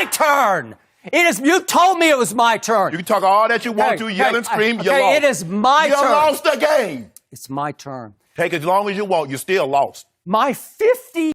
turn. You told me it was my turn. You can talk all that you want to, yell and scream, you lost. It is my turn. You lost the game. It's my turn. Take as long as you want. You're still lost. My 50.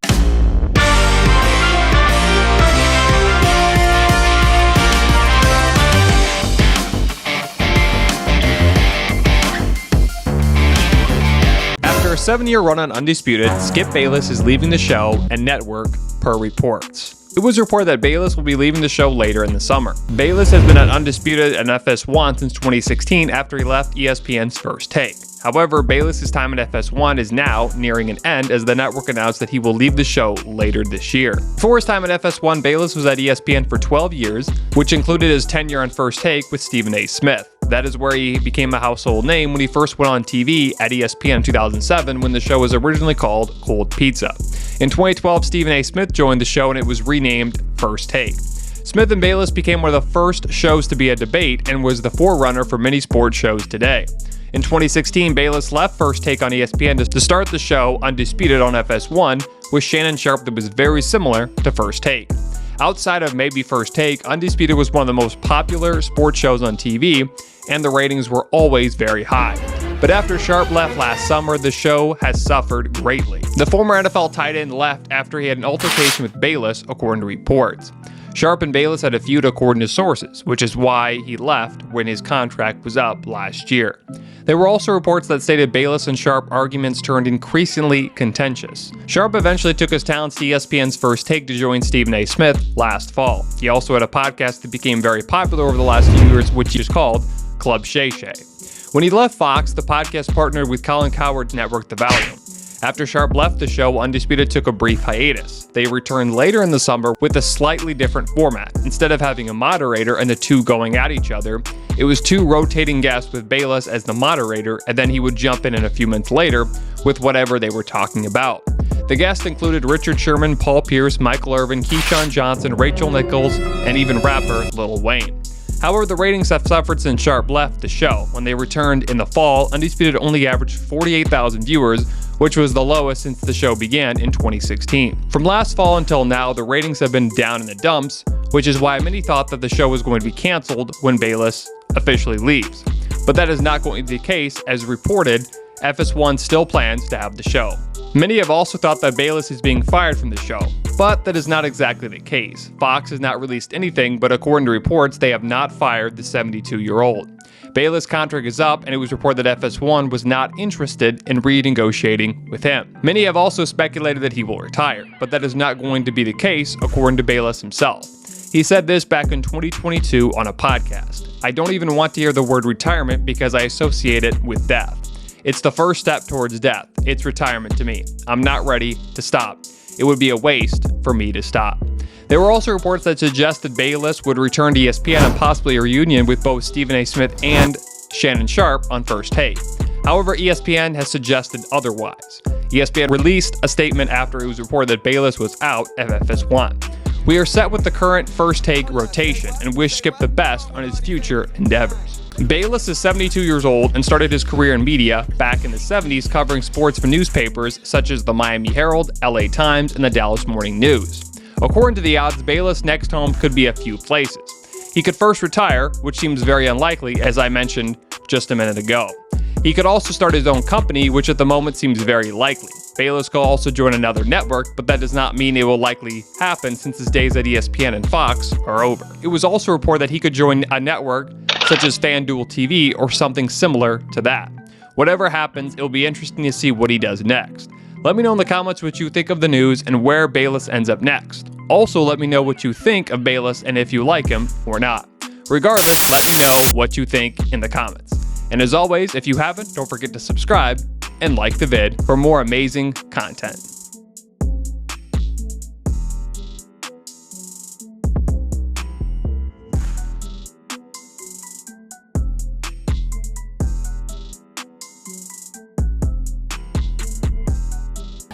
After a 7-year run on Undisputed, Skip Bayless is leaving the show and network, per reports. It was reported that Bayless will be leaving the show later in the summer. Bayless has been at Undisputed and FS1 since 2016 after he left ESPN's First Take. However, Bayless's time at FS1 is now nearing an end as the network announced that he will leave the show later this year. Before his time at FS1, Bayless was at ESPN for 12 years, which included his tenure on First Take with Stephen A. Smith. That is where he became a household name when he first went on TV at ESPN in 2007 when the show was originally called Cold Pizza. In 2012, Stephen A. Smith joined the show and it was renamed First Take. Smith and Bayless became one of the first shows to be a debate and was the forerunner for many sports shows today. In 2016, Bayless left First Take on ESPN to start the show Undisputed on FS1 with Shannon Sharpe that was very similar to First Take. Outside of maybe First Take, Undisputed was one of the most popular sports shows on TV, and the ratings were always very high. But after Sharpe left last summer, the show has suffered greatly. The former NFL tight end left after he had an altercation with Bayless, according to reports. Sharpe and Bayless had a feud according to sources, which is why he left when his contract was up last year. There were also reports that stated Bayless and Sharpe arguments turned increasingly contentious. Sharpe eventually took his talents to ESPN's First Take to join Stephen A. Smith last fall. He also had a podcast that became very popular over the last few years, which is called Club Shay Shay. When he left Fox, the podcast partnered with Colin Cowherd's network The Volume. After Sharpe left the show, Undisputed took a brief hiatus. They returned later in the summer with a slightly different format. Instead of having a moderator and the two going at each other, it was two rotating guests with Bayless as the moderator, and then he would jump in a few minutes later with whatever they were talking about. The guests included Richard Sherman, Paul Pierce, Michael Irvin, Keyshawn Johnson, Rachel Nichols, and even rapper Lil Wayne. However, the ratings have suffered since Sharpe left the show. When they returned in the fall, Undisputed only averaged 48,000 viewers, which was the lowest since the show began in 2016. From last fall until now, the ratings have been down in the dumps, which is why many thought that the show was going to be canceled when Bayless officially leaves. But that is not going to be the case, as reported, FS1 still plans to have the show. Many have also thought that Bayless is being fired from the show, but that is not exactly the case. Fox has not released anything, but according to reports, they have not fired the 72-year-old. Bayless' contract is up, and it was reported that FS1 was not interested in renegotiating with him. Many have also speculated that he will retire, but that is not going to be the case, according to Bayless himself. He said this back in 2022 on a podcast. "I don't even want to hear the word retirement because I associate it with death. It's the first step towards death. It's retirement to me. I'm not ready to stop. It would be a waste for me to stop." There were also reports that suggested Bayless would return to ESPN and possibly a reunion with both Stephen A. Smith and Shannon Sharpe on First Take. However, ESPN has suggested otherwise. ESPN released a statement after it was reported that Bayless was out of FS1. "We are set with the current First Take rotation and wish Skip the best on his future endeavors." Bayless is 72 years old and started his career in media back in the 70s covering sports for newspapers such as the Miami Herald, LA Times, and the Dallas Morning News. According to the odds, Bayless' next home could be a few places. He could first retire, which seems very unlikely, as I mentioned just a minute ago. He could also start his own company, which at the moment seems very likely. Bayless could also join another network, but that does not mean it will likely happen since his days at ESPN and Fox are over. It was also reported that he could join a network such as FanDuel TV or something similar to that. Whatever happens, it'll be interesting to see what he does next. Let me know in the comments what you think of the news and where Bayless ends up next. Also, let me know what you think of Bayless and if you like him or not. Regardless, let me know what you think in the comments. And as always, if you haven't, don't forget to subscribe and like the vid for more amazing content.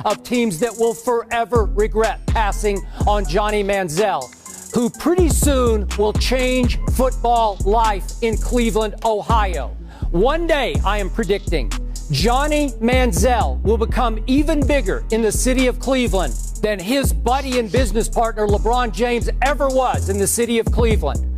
Of teams that will forever regret passing on Johnny Manziel, who pretty soon will change football life in Cleveland, Ohio. One day, I am predicting, Johnny Manziel will become even bigger in the city of Cleveland than his buddy and business partner LeBron James ever was in the city of Cleveland.